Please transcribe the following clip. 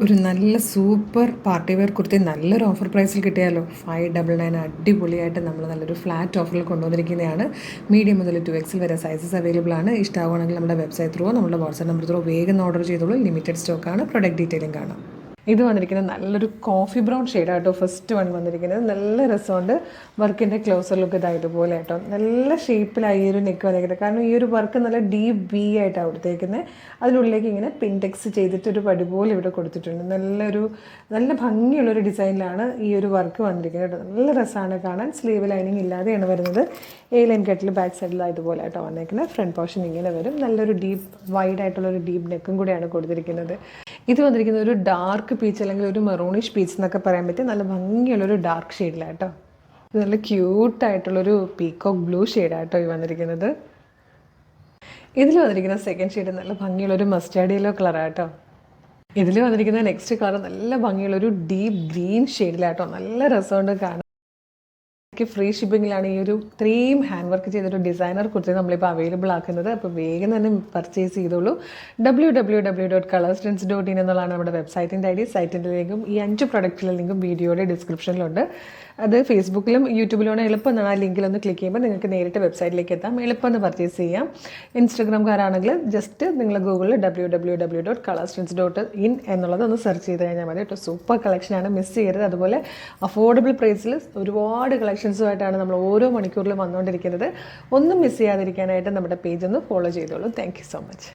ഒരു നല്ല super party wear kurti നല്ലൊരു ഓഫർ പ്രൈസിൽ കിട്ടിയാലോ. 599 അടിപൊളിയായിട്ട് നമ്മൾ നല്ലൊരു ഫ്ലാറ്റ് ഓഫറിൽ കൊണ്ടുവന്നിരിക്കുന്നതാണ്. മീഡിയം മുതൽ 2XL വരെ സൈസസ് അവൈലബിൾ ആണ്. ഇഷ്ടമാവുകയാണെങ്കിൽ നമ്മുടെ വെബ്സൈറ്റ് ത്രൂ നമ്മുടെ വാട്സാപ്പ് നമ്പർ ത്രൂ വേഗം ഓർഡർ ചെയ്തോളൂ. ലിമിറ്റഡ് സ്റ്റോക്കാണ്. പ്രൊഡക്റ്റ് ഡീറ്റെയിലും കാണാം. ഇത് വന്നിരിക്കുന്നത് നല്ലൊരു കോഫി ബ്രൗൺ ഷെയ്ഡാട്ടോ. ഫസ്റ്റ് വൺ വന്നിരിക്കുന്നത് നല്ല രസമുണ്ട്. വർക്കിൻ്റെ ക്ലോസർ ലുക്ക് ഇതുപോലെ കേട്ടോ. നല്ല ഷേപ്പിലായി ഈ ഒരു നെക്ക് വന്നിരിക്കുന്നത്. കാരണം ഈ ഒരു വർക്ക് നല്ല ഡീപ്പ് വി ആയിട്ടാണ് കൊടുത്തേക്കുന്നത്. അതിനുള്ളിലേക്ക് ഇങ്ങനെ പിൻടെക്സ് ചെയ്തിട്ടൊരു പടി പോലെ ഇവിടെ കൊടുത്തിട്ടുണ്ട്. നല്ല ഭംഗിയുള്ളൊരു ഡിസൈനിലാണ് ഈ ഒരു വർക്ക് വന്നിരിക്കുന്നത് കേട്ടോ. നല്ല രസമാണ് കാണാൻ. സ്ലീവ് ലൈനിങ് ഇല്ലാതെയാണ് വരുന്നത്. എ ലൈൻ കട്ടിൽ ബാക്ക് സൈഡിൽ ഇതുപോലെ ആട്ടോ വന്നേക്കുന്നത്. ഫ്രണ്ട് പോർഷൻ ഇങ്ങനെ വരും. നല്ലൊരു ഡീപ്പ് വൈഡ് ആയിട്ടുള്ളൊരു ഡീപ്പ് നെക്കും കൂടെയാണ് കൊടുത്തിരിക്കുന്നത്. ഇത് വന്നിരിക്കുന്നത് ഒരു ഡാർക്ക് പീച്ച് അല്ലെങ്കിൽ ഒരു മെറൂണിഷ് പീച്ച് എന്നൊക്കെ പറയാൻ പറ്റും. നല്ല ഭംഗിയുള്ളൊരു ഡാർക്ക് ഷെയ്ഡിലാട്ടോ. ഇത് നല്ല ക്യൂട്ടായിട്ടുള്ളൊരു പീക്കോക്ക് ബ്ലൂ ഷെയ്ഡാട്ടോ ഈ വന്നിരിക്കുന്നത്. ഇതിൽ വന്നിരിക്കുന്ന സെക്കൻഡ് ഷെയ്ഡ് നല്ല ഭംഗിയുള്ളൊരു മസ്റ്റാർഡ് യെല്ലോ കളറാട്ടോ. ഇതിൽ വന്നിരിക്കുന്ന നെക്സ്റ്റ് കളർ നല്ല ഭംഗിയുള്ളൊരു ഡീപ്പ് ഗ്രീൻ ഷെയ്ഡിലാട്ടോ. നല്ല രസമുണ്ട് കാണാൻ. ഫ്രീ ഷിപ്പിങ്ങിലാണ് ഈ ഒരു ഇത്രയും ഹാൻഡ് വർക്ക് ചെയ്തൊരു ഡിസൈനർ കുർത്തി നമ്മളിപ്പോൾ അവൈലബിൾ ആക്കുന്നത്. അപ്പോൾ വേഗം തന്നെ പർച്ചേസ് ചെയ്തോളൂ. www.colorstrints.in എന്നുള്ളതാണ് നമ്മുടെ വെബ്സൈറ്റിൻ്റെ ID. സൈറ്റിൻ്റെ ലിങ്കും ഈ 5 പ്രൊഡക്റ്റിലെ ലിങ്കും വീഡിയോയുടെ ഡിസ്ക്രിപ്ഷനിലുണ്ട്. അത് ഫേസ്ബുക്കിലും യൂട്യൂബിലാണ്. എളുപ്പം എന്നാണ് ആ ലിങ്കിലൊന്ന് ക്ലിക്ക് ചെയ്യുമ്പോൾ നിങ്ങൾക്ക് നേരിട്ട് വെബ്സൈറ്റിലേക്ക് എത്താം. എളുപ്പം ഒന്ന് പർച്ചേസ് ചെയ്യാം. ഇൻസ്റ്റാഗ്രാംകാരാണെങ്കിൽ ജസ്റ്റ് നിങ്ങൾ ഗൂഗിളിൽ www.colorstrints.in എന്നുള്ളത് ഒന്ന് സെർച്ച് ചെയ്ത് കഴിഞ്ഞാൽ മതി കേട്ടോ. സൂപ്പർ കളക്ഷനാണ്, മിസ് ചെയ്യരുത്. അതുപോലെ അഫോർഡബിൾ പ്രൈസിൽ ഒരുപാട് കളക്ഷൻസുമായിട്ടാണ് നമ്മൾ ഓരോ മണിക്കൂറിലും വന്നുകൊണ്ടിരിക്കുന്നത്. ഒന്നും മിസ് ചെയ്യാതിരിക്കാനായിട്ട് നമ്മുടെ പേജ് ഒന്ന് ഫോളോ ചെയ്തോളൂ. Thank you so much.